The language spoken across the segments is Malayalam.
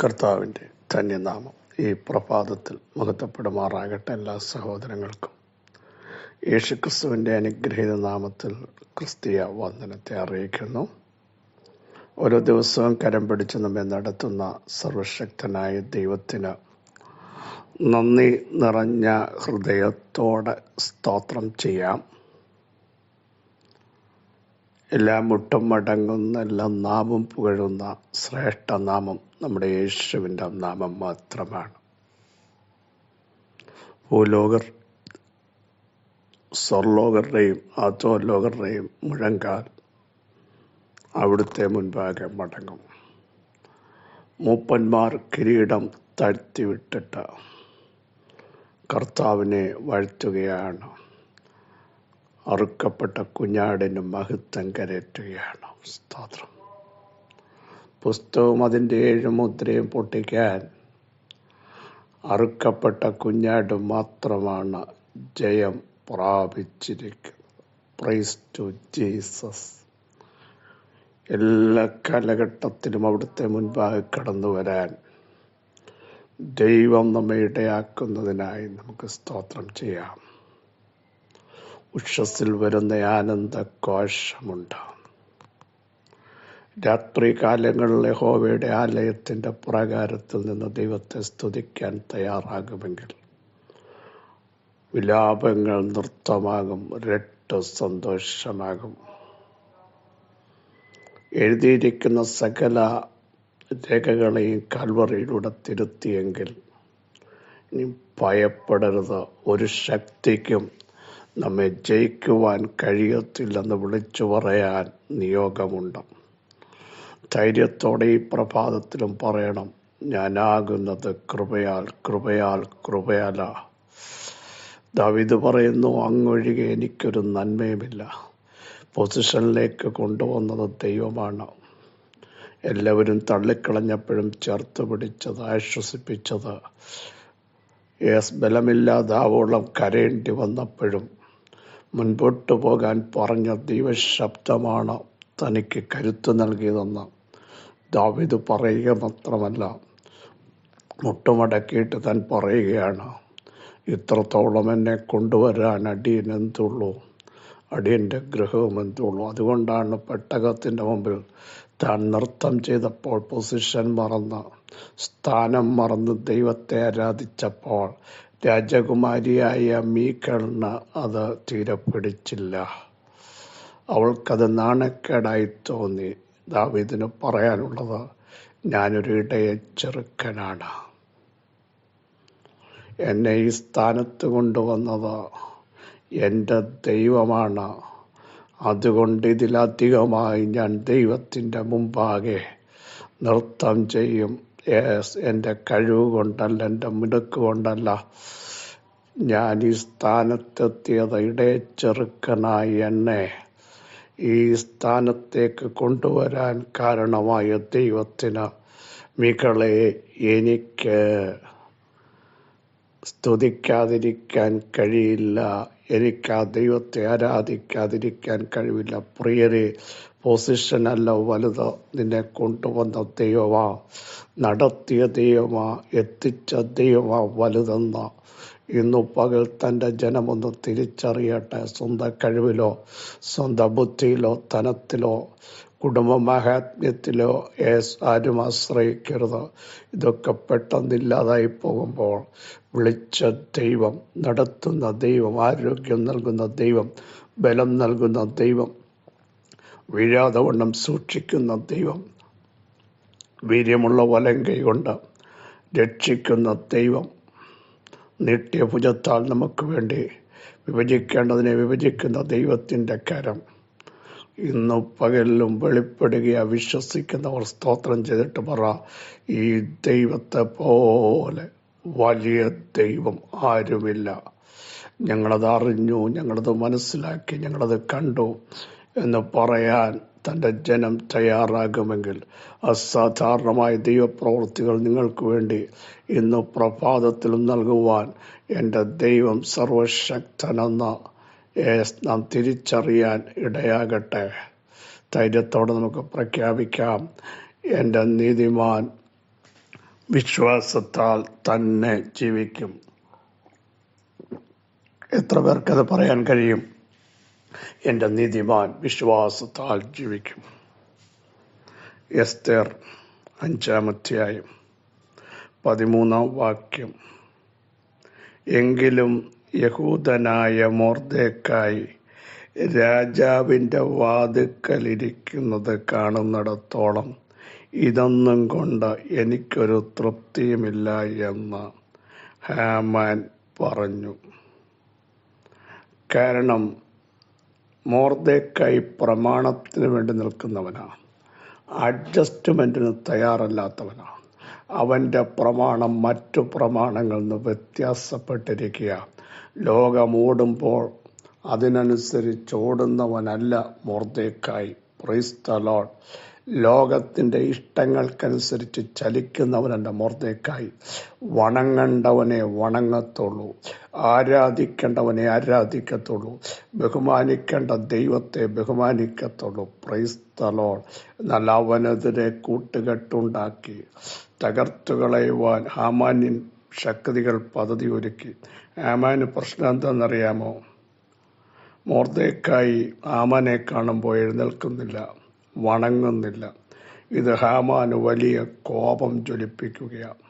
കർത്താവിൻ്റെ ധന്യനാമം ഈ പ്രഭാതത്തിൽ മഹത്വപ്പെടുമാറാകട്ടെ. എല്ലാ സഹോദരങ്ങൾക്കും യേശുക്രിസ്തുവിൻ്റെ അനുഗ്രഹീത നാമത്തിൽ ക്രിസ്തീയ വന്ദനത്തെ അറിയിക്കുന്നു. ഓരോ ദിവസവും കരം പിടിച്ച് നമ്മെ നടത്തുന്ന സർവശക്തനായ ദൈവത്തിന് നന്ദി നിറഞ്ഞ ഹൃദയത്തോടെ സ്തോത്രം ചെയ്യാം. എല്ലാ മുട്ടും മടങ്ങുന്ന, എല്ലാ നാമം പുകഴുന്ന ശ്രേഷ്ഠനാമം നമ്മുടെ യേശുവിൻ്റെ നാമം മാത്രമാണ്. ഭൂലോകർ, സ്വർലോകരുടെയും അധോലോകരുടെയും മുഴങ്കാൽ അവിടുത്തെ മുൻപാകെ മടങ്ങും. മൂപ്പന്മാർ കിരീടം താഴ്ത്തിവിട്ടിട്ട് കർത്താവിനെ വാഴ്ത്തുകയാണ്. അറുക്കപ്പെട്ട കുഞ്ഞാടിന് മഹത്വം കരയറ്റുകയാണ്. സ്തോത്രം. പുസ്തകവും അതിൻ്റെ 7 മുദ്രയും പൊട്ടിക്കാൻ അറുക്കപ്പെട്ട കുഞ്ഞാട് മാത്രമാണ് ജയം പ്രാപിച്ചിരിക്കുന്നത്. Price to Jesus. എല്ലാ കാലഘട്ടത്തിലും അവിടുത്തെ മുൻപാകെ കടന്നു വരാൻ ദൈവം നമ്മെ ഇടയാക്കുന്നതിനായി നമുക്ക് സ്തോത്രം ചെയ്യാം. ഉഷസ്സിൽ വരുന്ന ആനന്ദ കോശമുണ്ട്. രാത്രി കാലങ്ങളിൽ യഹോവയുടെ ആലയത്തിൻ്റെ പ്രാകാരത്തിൽ നിന്ന് ദൈവത്തെ സ്തുതിക്കാൻ തയ്യാറാകുമെങ്കിൽ വിലാപങ്ങൾ നൃത്തമാകും, രട്ട് സന്തോഷമാകും. എഴുതിയിരിക്കുന്ന സകല രേഖകളെയും കാൽവറിയിലൂടെ തിരുത്തിയെങ്കിൽ ഇനി ഭയപ്പെടരുത്. ഒരു ശക്തിക്കും നമ്മെ ജയിക്കുവാൻ കഴിയത്തില്ലെന്ന് വിളിച്ചു പറയാൻ നിയോഗമുണ്ട്. ധൈര്യത്തോടെ ഈ പ്രഭാതത്തിലും പറയണം, ഞാനാകുന്നത് കൃപയാൽ, കൃപയാൽ, കൃപയാല. ദാവീദ് പറയുന്നു, അങ്ങൊഴികെ എനിക്കൊരു നന്മയുമില്ല. പൊസിഷനിലേക്ക് കൊണ്ടുവന്നത് ദൈവമാണ്. എല്ലാവരും തള്ളിക്കളഞ്ഞപ്പോഴും ചേർത്ത് പിടിച്ചത്, ആശ്വസിപ്പിച്ചത്, ബലമില്ലാതാവോളം കരയേണ്ടി വന്നപ്പോഴും മുൻപോട്ട് പോകാൻ പറഞ്ഞ ദൈവശബ്ദമാണ് തനിക്ക് കരുത്ത് നൽകിയതെന്ന് ദാവീദ് പറയുക മാത്രമല്ല, മുട്ടുമടക്കിയിട്ട് താൻ പറയുകയാണ്, ഇത്രത്തോളം എന്നെ കൊണ്ടുവരാൻ അടിയൻ എന്തുള്ളൂ, അടിയൻ്റെ ഗൃഹവും എന്തുള്ളൂ. അതുകൊണ്ടാണ് പെട്ടകത്തിൻ്റെ മുമ്പിൽ താൻ നൃത്തം ചെയ്തപ്പോൾ പൊസിഷൻ മറന്ന്, സ്ഥാനം മറന്ന് ദൈവത്തെ ആരാധിച്ചപ്പോൾ രാജകുമാരിയായ മീഖളിന് അത് തീരെ പിടിച്ചില്ല. അവൾക്കത് നാണക്കേടായി തോന്നി. ദാവീദിന് പറയാനുള്ളത്, ഞാനൊരു ഇടയ ചെറുക്കനാണ്, എന്നെ ഈ സ്ഥാനത്ത് കൊണ്ടുവന്നത് എൻ്റെ ദൈവമാണ്. അതുകൊണ്ട് ഇതിലധികമായി ഞാൻ ദൈവത്തിൻ്റെ മുമ്പാകെ നൃത്തം ചെയ്യും. എൻ്റെ കഴിവ് കൊണ്ടല്ല, എൻ്റെ മിടുക്ക് കൊണ്ടല്ല ഞാൻ ഈ സ്ഥാനത്തെത്തിയത്. ഇടയച്ചെറുക്കനായി എന്നെ ഈ സ്ഥാനത്തേക്ക് കൊണ്ടുവരാൻ കാരണമായ ദൈവത്തിന് മീഖളെ എനിക്ക് സ്തുതിക്കാതിരിക്കാൻ കഴിയില്ല, എനിക്ക് ആ ദൈവത്തെ ആരാധിക്കാതിരിക്കാൻ കഴിവില്ല. പ്രിയരെ, പൊസിഷനല്ല വലുത്, നിന്നെ കൊണ്ടുവന്ന ദൈവമാ, നടത്തിയ ദൈവമാ, എത്തിച്ച ദൈവമാ വലുതെന്ന് ഇന്നു പകൽ തൻ്റെ ജനമൊന്ന് തിരിച്ചറിയട്ടെ. സ്വന്തം കഴിവിലോ, സ്വന്തം ബുദ്ധിയിലോ, ധനത്തിലോ, കുടുംബ മഹാത്മ്യത്തിലോ ആരും ആശ്രയിക്കരുത്. ഇതൊക്കെ പെട്ടെന്നില്ലാതായി പോകുമ്പോൾ വിളിച്ച ദൈവം, നടത്തുന്ന ദൈവം, ആരോഗ്യം നൽകുന്ന ദൈവം, ബലം നൽകുന്ന ദൈവം, വീഴാതെ വണ്ണം സൂക്ഷിക്കുന്ന ദൈവം, വീര്യമുള്ള വലങ്കൈ കൊണ്ട് രക്ഷിക്കുന്ന ദൈവം, നീട്ടിയ ഭുജത്താൽ നമുക്ക് വേണ്ടി വിഭജിക്കേണ്ടതിനെ വിഭജിക്കുന്ന ദൈവത്തിൻ്റെ കരം ഇന്നു പകലിലും വെളിപ്പെടുകയാ. വിശ്വസിക്കുന്നവർ സ്തോത്രം ചെയ്തിട്ട് പറ, ഈ ദൈവത്തെ പോലെ വലിയ ദൈവം ആരുമില്ല. ഞങ്ങളത് അറിഞ്ഞു, ഞങ്ങളത് മനസ്സിലാക്കി, ഞങ്ങളത് കണ്ടു എന്ന് പറയാൻ തൻ്റെ ജനം തയ്യാറാകുമെങ്കിൽ അസാധാരണമായ ദൈവപ്രവൃത്തികൾ നിങ്ങൾക്ക് വേണ്ടി ഇന്ന് പ്രഭാതത്തിലും നൽകുവാൻ എൻ്റെ ദൈവം സർവശക്തനെന്ന് നാം തിരിച്ചറിയാൻ ഇടയാകട്ടെ. ധൈര്യത്തോടെ നമുക്ക് പ്രഖ്യാപിക്കാം, എൻ്റെ നീതിമാൻ വിശ്വാസത്താൽ തന്നെ ജീവിക്കും. എത്ര പേർക്കത് പറയാൻ കഴിയും? എൻ്റെ നീതിമാൻ വിശ്വാസത്താൽ ജീവിക്കും. എസ്തേർ 5-ാം അധ്യായം 13-ാം വാക്യം. എങ്കിലും യഹൂദനായ മൊർദെഖായി രാജാവിൻ്റെ വാതിൽക്കലിരിക്കുന്നത് കാണുന്നിടത്തോളം ഇതൊന്നും കൊണ്ട് എനിക്കൊരു തൃപ്തിയുമില്ല എന്ന് ഹാമാൻ പറഞ്ഞു. കാരണം മൊർദെഖായി പ്രമാണത്തിന് വേണ്ടി നിൽക്കുന്നവനാണ്, അഡ്ജസ്റ്റ്മെൻറ്റിന് തയ്യാറല്ലാത്തവനാണ്. അവൻ്റെ പ്രമാണം മറ്റു പ്രമാണങ്ങളിൽ നിന്ന് വ്യത്യാസപ്പെട്ടിരിക്കുക. ലോകമോടുമ്പോൾ അതിനനുസരിച്ച് ഓടുന്നവനല്ല മൊർദെഖായി. Praise the lord. ലോകത്തിൻ്റെ ഇഷ്ടങ്ങൾക്കനുസരിച്ച് ചലിക്കുന്നവനല്ല മൊർദെഖായി. വണങ്ങേണ്ടവനെ വണങ്ങത്തുള്ളൂ, ആരാധിക്കേണ്ടവനെ ആരാധിക്കത്തുള്ളൂ, ബഹുമാനിക്കേണ്ട ദൈവത്തെ ബഹുമാനിക്കത്തുള്ളൂ. Price the Lord. എന്നാൽ അവനെതിരെ കൂട്ടുകെട്ടുണ്ടാക്കി തകർത്തുകളയുവാൻ ഹാമാനിൻ ശക്തികൾ പദ്ധതി ഒരുക്കി. ഹാമാന് പ്രശ്നം എന്താണെന്നറിയാമോ? മൊർദെഖായി ഹാമാനെ കാണുമ്പോൾ എഴുന്നേൽക്കുന്നില്ല, വണങ്ങുന്നില്ല. ഇത് ഹാമാന് വലിയ കോപം ജ്വലിപ്പിക്കുകയാണ്.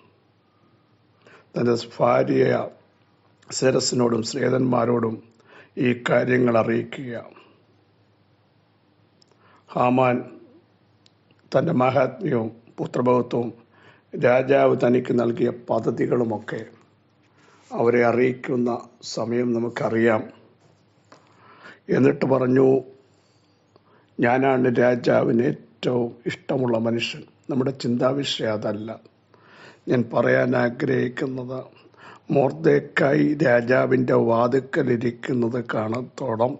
തൻ്റെ ഭാര്യ സെരസിനോടും സ്നേഹിതന്മാരോടും ഈ കാര്യങ്ങൾ അറിയിക്കുക. ഹാമാൻ തൻ്റെ മഹാത്മ്യവും പുത്രഭവത്വവും രാജാവ് തനിക്ക് നൽകിയ പദ്ധതികളുമൊക്കെ അവരെ അറിയിക്കുന്ന സമയം നമുക്കറിയാം. എന്നിട്ട് പറഞ്ഞു, ഞാനാണ് രാജാവിന് ഏറ്റവും ഇഷ്ടമുള്ള മനുഷ്യൻ. നമ്മുടെ ചിന്താവിഷയം അതല്ല. ഞാൻ പറയാൻ ആഗ്രഹിക്കുന്നത്, മൊർദെഖായി രാജാവിൻ്റെ വാതിൽക്കലിരിക്കുന്നത് കാണത്തോളം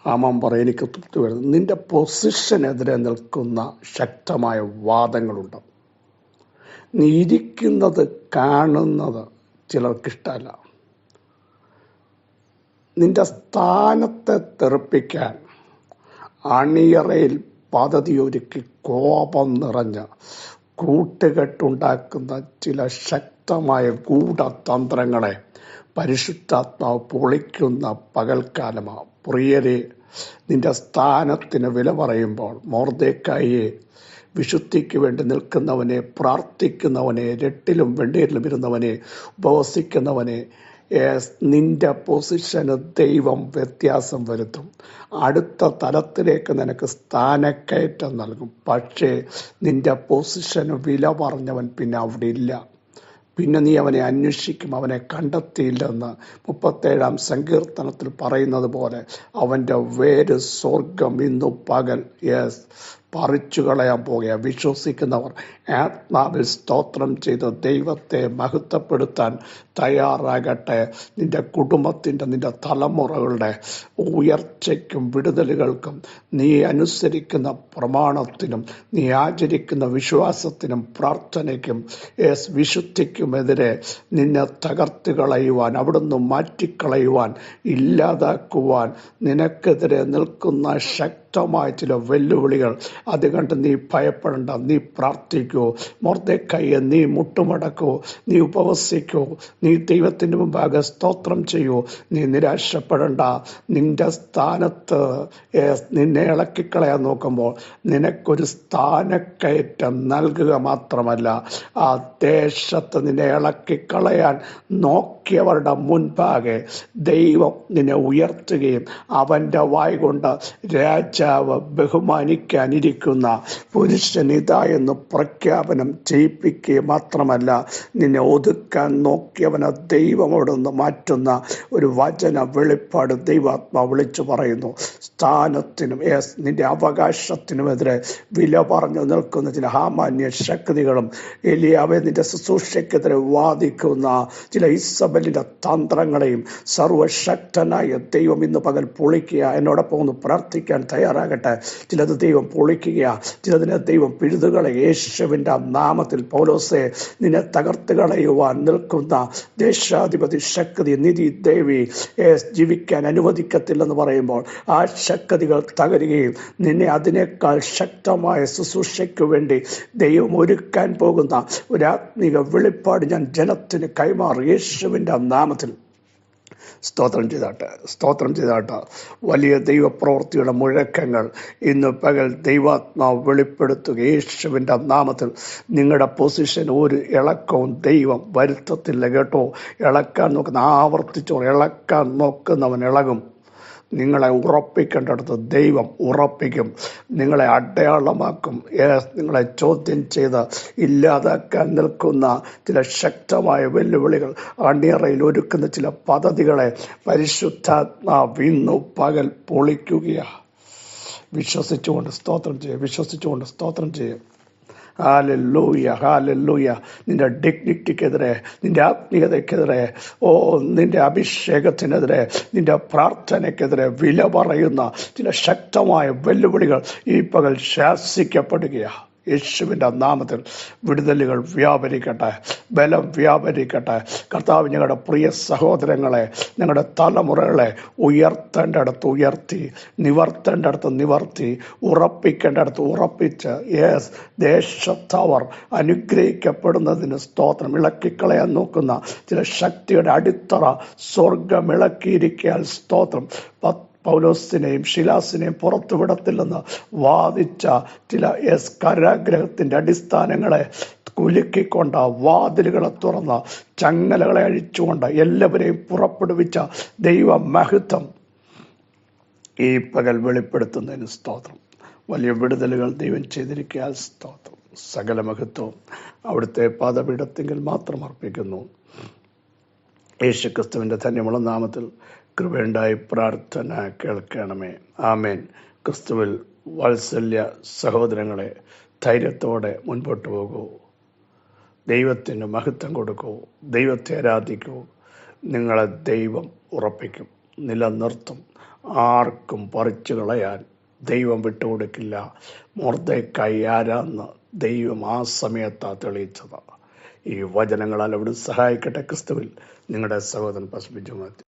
ഹാമാൻ പറയും, എനിക്ക് തൃപ്തി വരുന്നു. നിന്റെ പൊസിഷനെതിരെ നിൽക്കുന്ന ശക്തമായ വാദങ്ങളുണ്ട്. നീ ഇരിക്കുന്നത് കാണുന്നത് ചിലർക്കിഷ്ടമല്ല. നിന്റെ സ്ഥാനത്തെ തെറിപ്പിക്കാൻ അണിയറയിൽ പദ്ധതിയൊരുക്കി കോപം നിറഞ്ഞ കൂട്ടുകെട്ടുണ്ടാക്കുന്ന ചില ശക്തമായ ഗൂഢതന്ത്രങ്ങളെ പരിശുദ്ധാത്മാവ് പൊളിക്കുന്ന പകൽക്കാലമാണ്. പ്രിയരെ, നിന്റെ സ്ഥാനത്തിന് വില പറയുമ്പോൾ മൊർദെഖായിയെ, വിശുദ്ധിക്ക് വേണ്ടി നിൽക്കുന്നവനെ, പ്രാർത്ഥിക്കുന്നവനെ, രട്ടിലും വെണ്ണീരിലും ഇരുന്നവനെ, ഉപവസിക്കുന്നവനെ, നിന്റെ പൊസിഷന് ദൈവം വ്യത്യാസം വരുത്തും. അടുത്ത തലത്തിലേക്ക് നിനക്ക് സ്ഥാനക്കയറ്റം നൽകും. പക്ഷേ നിന്റെ പൊസിഷന് വില പറഞ്ഞവൻ പിന്നെ അവിടെ ഇല്ല. പിന്നെ നീ അവനെ അന്വേഷിക്കും, അവനെ കണ്ടെത്തിയില്ലെന്ന് 37-ാം സങ്കീർത്തനത്തിൽ പറയുന്നത് പോലെ അവൻ്റെ വേര് സ്വർഗം ഇന്നു പകൽ പറിച്ചു കളയാൻ പോകുക. വിശ്വസിക്കുന്നവർ ആത്മാവിൽ സ്തോത്രം ചെയ്ത് ദൈവത്തെ മഹത്വപ്പെടുത്താൻ തയ്യാറാകട്ടെ. നിന്റെ കുടുംബത്തിൻ്റെ, നിന്റെ തലമുറകളുടെ ഉയർച്ചയ്ക്കും വിടുതലുകൾക്കും നീ അനുസരിക്കുന്ന പ്രമാണത്തിനും നീ ആചരിക്കുന്ന വിശ്വാസത്തിനും പ്രാർത്ഥനയ്ക്കും വിശുദ്ധിക്കുമെതിരെ നിന്നെ തകർത്ത് കളയുവാൻ, അവിടുന്ന് മാറ്റിക്കളയുവാൻ, ഇല്ലാതാക്കുവാൻ നിനക്കെതിരെ നിൽക്കുന്ന ശക്തമായ ചില വെല്ലുവിളികൾ അത് കണ്ട് നീ ഭയപ്പെടേണ്ട. നീ പ്രാർത്ഥിക്കൂ. മൊർദെഖായിയെ, നീ മുട്ടുമടക്കൂ, നീ ഉപവസിക്കൂ, നീ ദൈവത്തിൻ്റെ മുമ്പാകെ സ്തോത്രം ചെയ്യൂ. നീ നിരാശപ്പെടേണ്ട. നിന്റെ സ്ഥാനത്ത് നിന്നെ ഇളക്കിക്കളയാൻ നോക്കുമ്പോൾ നിനക്കൊരു സ്ഥാനക്കയറ്റം നൽകുക മാത്രമല്ല, ആ ദേശത്ത് നിന്നെ ഇളക്കിക്കളയാൻ നോക്കിയവരുടെ മുൻപാകെ ദൈവം നിന്നെ ഉയർത്തുകയും അവൻ്റെ വായ് കൊണ്ട് രാജാവ് ബഹുമാനിക്കാനിരിക്കുന്ന പുരുഷനിതാ എന്ന് പ്രഖ്യാപനം ചെയ്യിപ്പിക്കുക മാത്രമല്ല, നിന്നെ ഒതുക്കാൻ നോക്കിയവനെ ദൈവം അവിടെ നിന്ന് മാറ്റുന്ന ഒരു വചന വെളിപ്പാട് ദൈവാത്മാവ് വിളിച്ചു പറയുന്നു. സ്ഥാനത്തിനും നിന്റെ അവകാശത്തിനുമെതിരെ വില പറഞ്ഞു നിൽക്കുന്ന ചില ഹാമാന്യ ശക്തികളും, എലിയാവെ നിന്റെ ശുശ്രൂഷയ്ക്കെതിരെ വാദിക്കുന്ന ചില ഇസബേൽ യേസബലിൻ്റെ തന്ത്രങ്ങളെയും സർവശക്തനായ ദൈവം ഇന്ന് പകൽ പൊളിക്കുക. എന്നോടൊപ്പം ഒന്ന് പ്രാർത്ഥിക്കാൻ തയ്യാറാകട്ടെ. ചിലത് ദൈവം പൊളിക്കുക, ചിലതിനെ ദൈവം പിഴുതുകളെ. യേശുവിൻ്റെ നാമത്തിൽ പൗലോസേ, നിന്നെ തകർത്ത് കളയുവാൻ നിൽക്കുന്ന ദേശാധിപതി ശക്തി നിധി ദേവി ജീവിക്കാൻ അനുവദിക്കത്തില്ലെന്ന് പറയുമ്പോൾ ആ ശക്തികൾ തകരുകയും നിന്നെ അതിനേക്കാൾ ശക്തമായ ശുശ്രൂഷയ്ക്ക് വേണ്ടി ദൈവം ഒരുക്കാൻ പോകുന്ന ഒരു ആത്മീക വെളിപ്പാട് ഞാൻ ജനത്തിന് കൈമാറി യേശുവിൻ്റെ നാമത്തിൽ. സ്തോത്രം ചെയ്താട്ടെ. വലിയ ദൈവപ്രവൃത്തിയുടെ മുഴക്കങ്ങൾ ഇന്ന് പകൽ ദൈവാത്മാവ് വെളിപ്പെടുത്തുക യേശുവിൻ്റെ നാമത്തിൽ. നിങ്ങളുടെ പൊസിഷൻ ഒരു ഇളക്കവും ദൈവം വരുത്തത്തില്ല കേട്ടോ. ഇളക്കാൻ നോക്കുന്ന ഇളക്കാൻ നോക്കുന്നവൻ ഇളകും. നിങ്ങളെ ഉറപ്പിക്കേണ്ടടുത്ത് ദൈവം ഉറപ്പിക്കും. നിങ്ങളെ അടയാളമാക്കും. നിങ്ങളെ ചോദ്യം ചെയ്ത് ഇല്ലാതാക്കാൻ നിൽക്കുന്ന ചില ശക്തമായ വെല്ലുവിളികൾ, അണിയറയിൽ ഒരുക്കുന്ന ചില പദ്ധതികളെ പരിശുദ്ധാത്മാവ് ഇന്നു പകൽ പൊളിക്കുകയാണ്. വിശ്വസിച്ചുകൊണ്ട് സ്തോത്രം ചെയ്യും. ഹാലല്ലൂയ. നിന്റെ ഡിഗ്നിറ്റിക്കെതിരെ, നിന്റെ ആത്മീയതയ്ക്കെതിരെ, നിന്റെ അഭിഷേകത്തിനെതിരെ, നിന്റെ പ്രാർത്ഥനയ്ക്കെതിരെ വില പറയുന്ന ചില ശക്തമായ വെല്ലുവിളികൾ ഈ പകൽ ശാസിക്കപ്പെടുകയാണ്. യേശുവിൻ്റെ നാമത്തിൽ വിടുതലുകൾ വ്യാപരിക്കട്ടെ, ബലം വ്യാപരിക്കട്ടെ. കർത്താവ് ഞങ്ങളുടെ പ്രിയ സഹോദരങ്ങളെ, ഞങ്ങളുടെ തലമുറകളെ ഉയർത്തേണ്ടടുത്ത് ഉയർത്തി, നിവർത്തേണ്ടടുത്ത് നിവർത്തി, ഉറപ്പിക്കേണ്ടടുത്ത് ഉറപ്പിച്ച്, ദേശത്തവർ അനുഗ്രഹിക്കപ്പെടുന്നതിന് സ്തോത്രം. ഇളക്കിക്കളയാൻ നോക്കുന്ന ചില ശക്തിയുടെ അടിത്തറ സ്വർഗം ഇളക്കിയിരിക്കാൻ സ്തോത്രം. പൗലോസിനെയും ശിലാസിനെയും പുറത്തു വിടത്തില്ലെന്ന് വാദിച്ച ചില കാരാഗ്രഹത്തിൻ്റെ അടിസ്ഥാനങ്ങളെ കുലുക്കിക്കൊണ്ട്, വാതിലുകളെ തുറന്ന്, ചങ്ങലകളെ അഴിച്ചുകൊണ്ട് എല്ലാവരെയും പുറപ്പെടുവിച്ച ദൈവ മഹത്വം ഈ പകൽ വെളിപ്പെടുത്തുന്നതിന് സ്തോത്രം. വലിയ വിടുതലുകൾ ദൈവം ചെയ്തിരിക്കാൻ സ്തോത്രം. സകല മഹത്വവും അവിടുത്തെ പാദപീഠത്തിങ്കിൽ മാത്രം അർപ്പിക്കുന്നു. യേശുക്രിസ്തുവിൻ്റെ ധന്യമുള്ള നാമത്തിൽ കൃപയുണ്ടായി പ്രാർത്ഥന കേൾക്കണമേ. ആമേൻ. ക്രിസ്തുവിൽ വാത്സല്യ സഹോദരങ്ങളെ, ധൈര്യത്തോടെ മുൻപോട്ട് പോകൂ. ദൈവത്തിന് മഹത്വം കൊടുക്കൂ. ദൈവത്തെ ആരാധിക്കൂ. നിങ്ങളെ ദൈവം ഉറപ്പിക്കും, നിലനിർത്തും. ആർക്കും പറിച്ചു കളയാൻ ദൈവം വിട്ടുകൊടുക്കില്ല. മൊർദെഖായി ആരാന്ന് ദൈവം ആ സമയത്താണ് തെളിയിച്ചത്. ഈ വചനങ്ങളാൽ അവിടെ സഹായിക്കട്ടെ. ക്രിസ്തുവിൽ നിങ്ങളുടെ സഹോദരൻ പസ്ബി ജുമാത്തി.